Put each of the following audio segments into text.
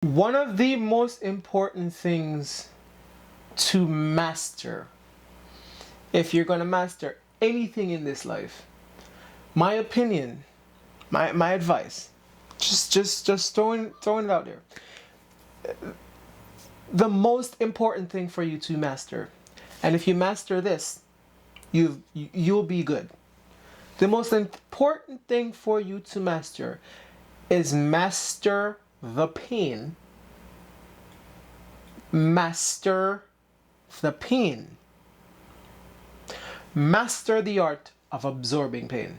One of the most important things to master, if you're going to master anything in this life, my opinion, my advice, just throwing it out there. The most important thing for you to master, and if you master this, you'll be good. The most important thing for you to master is master the pain. Master the pain. Master the art of absorbing pain.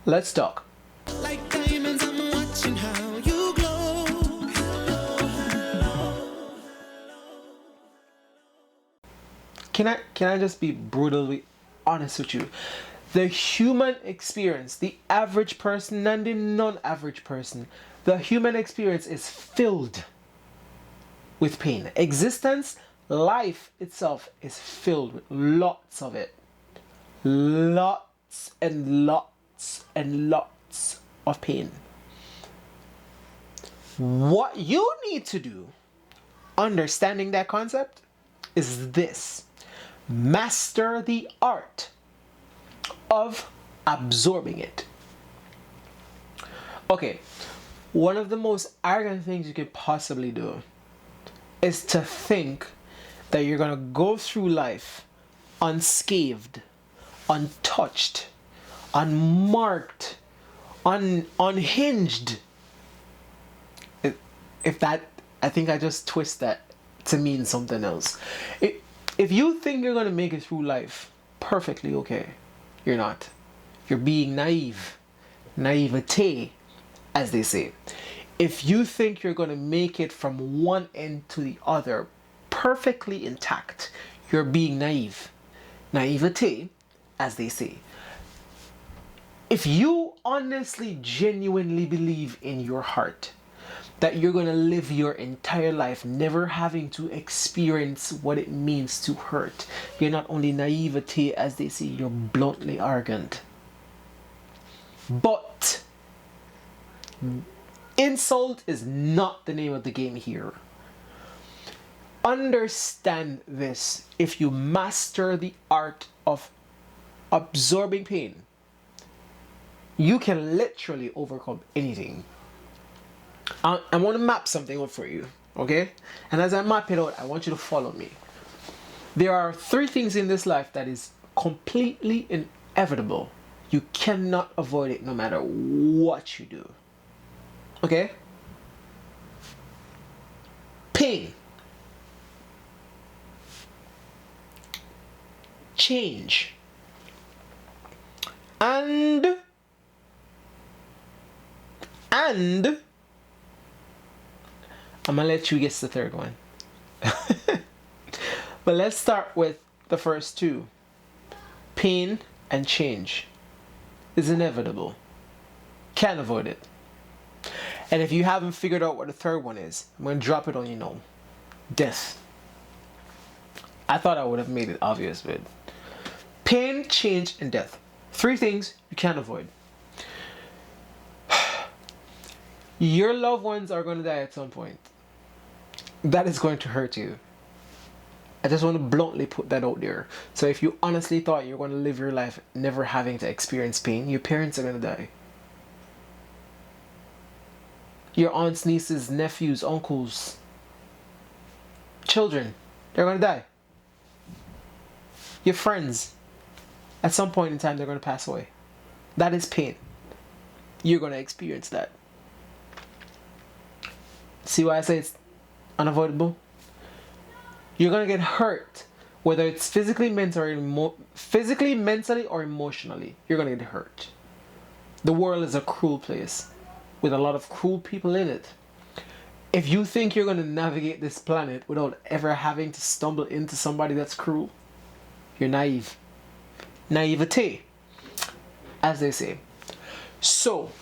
Let's talk. Like diamonds, I'm watching how you glow. Can I just be brutally honest with you? The human experience, the average person and the non-average person, the human experience is filled with pain. Existence, life itself is filled with lots of it. Lots and lots and lots of pain. What you need to do, understanding that concept, is this. Master the art of absorbing it. Okay, one of the most arrogant things you could possibly do is to think that you're gonna go through life unscathed, untouched, unmarked, unhinged. If that, I think I just twist that to mean something else. If you think you're gonna make it through life perfectly okay, you're not. You're being naive. Naivete, as they say. If you think you're going to make it from one end to the other perfectly intact, you're being naive. Naivete, as they say. If you honestly, genuinely believe in your heart that you're going to live your entire life never having to experience what it means to hurt, you're not only naivete, as they say, you're bluntly arrogant. But insult is not the name of the game here. Understand this. If you master the art of absorbing pain, you can literally overcome anything. I want to map something up for you, okay? And as I map it out, I want you to follow me. There are 3 things in this life that is completely inevitable. You cannot avoid it no matter what you do. Okay? Pain. Change. And I'm gonna let you guess the third one. But let's start with the first 2. Pain and change is inevitable. Can't avoid it. And if you haven't figured out what the third one is, I'm going to drop it on you now. Death. I thought I would have made it obvious, but pain, change, and death. 3 things you can't avoid. Your loved ones are going to die at some point. That is going to hurt you. I just want to bluntly put that out there. So if you honestly thought you're going to live your life never having to experience pain, your parents are going to die. Your aunts, nieces, nephews, uncles, children, they're going to die. Your friends, at some point in time, they're going to pass away. That is pain. You're going to experience that. See why I say it's unavoidable? You're going to get hurt, whether it's physically, mentally, or emotionally. You're going to get hurt. The world is a cruel place with a lot of cruel people in it. If you think you're going to navigate this planet without ever having to stumble into somebody that's cruel, you're naive. Naivete, as they say. So,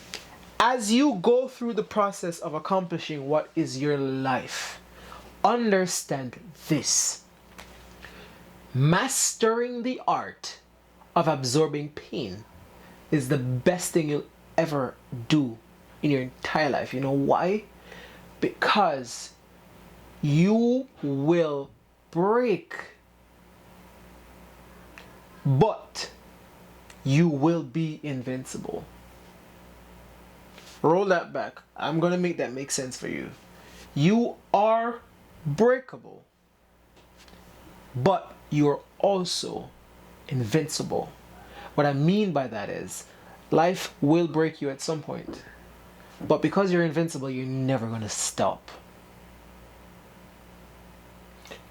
as you go through the process of accomplishing what is your life, understand this. Mastering the art of absorbing pain is the best thing you'll ever do in your entire life. You know why? because you will break, but you will be invincible. Roll that back. I'm going to make that make sense for you. You are breakable, but you're also invincible. What I mean by that is life will break you at some point, but because you're invincible, you're never going to stop.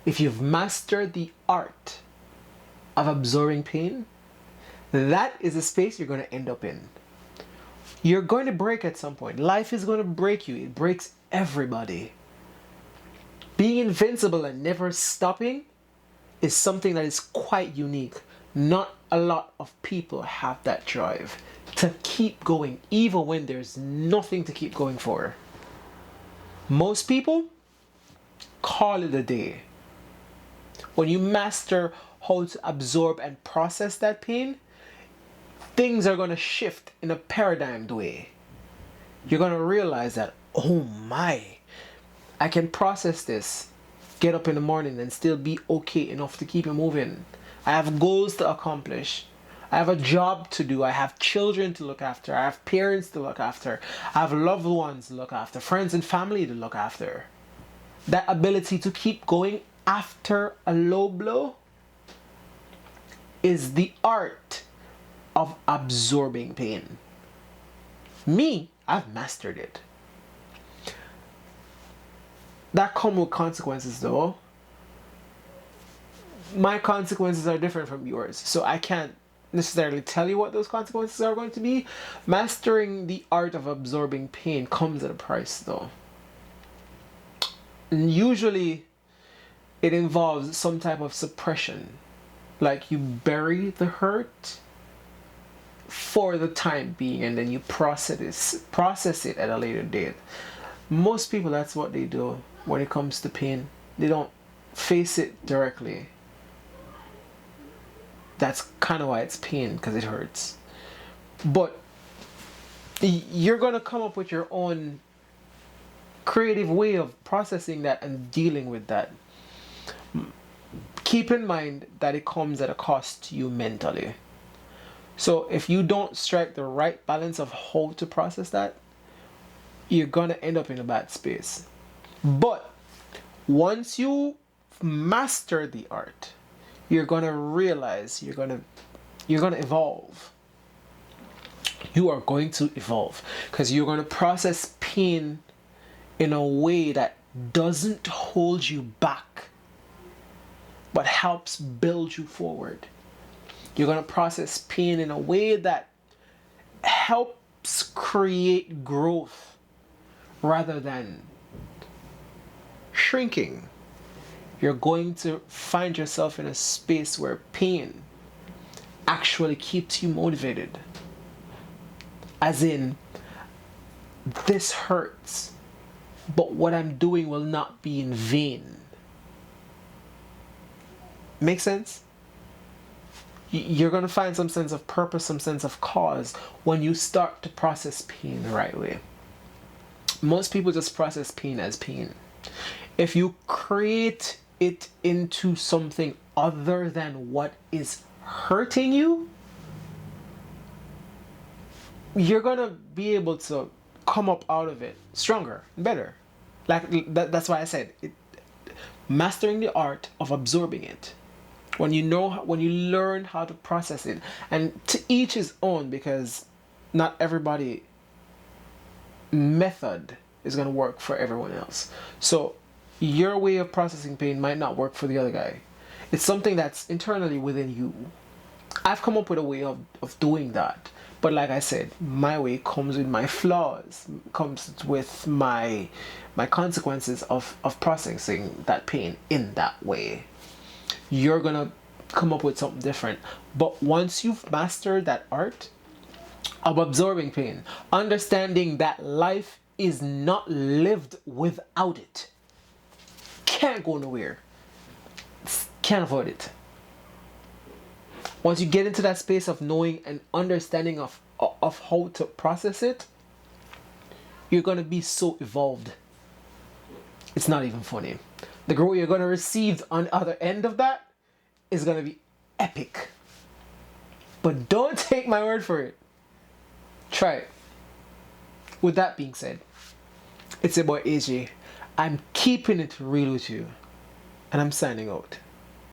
If you've mastered the art of absorbing pain, that is a space you're going to end up in. You're going to break at some point. Life is going to break you. It breaks everybody. Being invincible and never stopping is something that is quite unique. Not a lot of people have that drive to keep going even when there's nothing to keep going for. Most people call it a day. When you master how to absorb and process that pain, things are going to shift in a paradigmed way. You're going to realize that, oh my, I can process this, get up in the morning and still be okay enough to keep it moving. I have goals to accomplish. I have a job to do. I have children to look after. I have parents to look after. I have loved ones to look after, friends and family to look after. That ability to keep going after a low blow is the art of absorbing pain. Me, I've mastered it. That comes with consequences though. My consequences are different from yours, so I can't necessarily tell you what those consequences are going to be. Mastering the art of absorbing pain comes at a price though. And usually it involves some type of suppression. Like you bury the hurt for the time being and then you process it at a later date. Most people, that's what they do when it comes to pain. They don't face it directly. That's kind of why it's pain, because it hurts. But you're going to come up with your own creative way of processing that and dealing with that. Keep in mind that it comes at a cost to you mentally. So if you don't strike the right balance of how to process that, you're going to end up in a bad space. But once you master the art, you're going to realize you're going to evolve. You are going to evolve because you're going to process pain in a way that doesn't hold you back, but helps build you forward. You're going to process pain in a way that helps create growth rather than shrinking. You're going to find yourself in a space where pain actually keeps you motivated. As in, this hurts, but what I'm doing will not be in vain. Make sense? You're going to find some sense of purpose, some sense of cause when you start to process pain the right way. Most people just process pain as pain. If you create it into something other than what is hurting you, you're going to be able to come up out of it stronger and better. That's why I said it, mastering the art of absorbing it. When you learn how to process it, and to each his own, because not everybody method is going to work for everyone else. So your way of processing pain might not work for the other guy. It's something that's internally within you. I've come up with a way of doing that. But like I said, my way comes with my flaws, comes with my consequences of processing that pain in that way. You're going to come up with something different. But once you've mastered that art of absorbing pain, understanding that life is not lived without it, can't go nowhere, can't avoid it. Once you get into that space of knowing and understanding of how to process it, you're going to be so evolved. it's not even funny. The growth you're gonna receive on the other end of that is gonna be epic. But don't take my word for it. Try it. With that being said, it's your boy AJ. I'm keeping it real with you. And I'm signing out.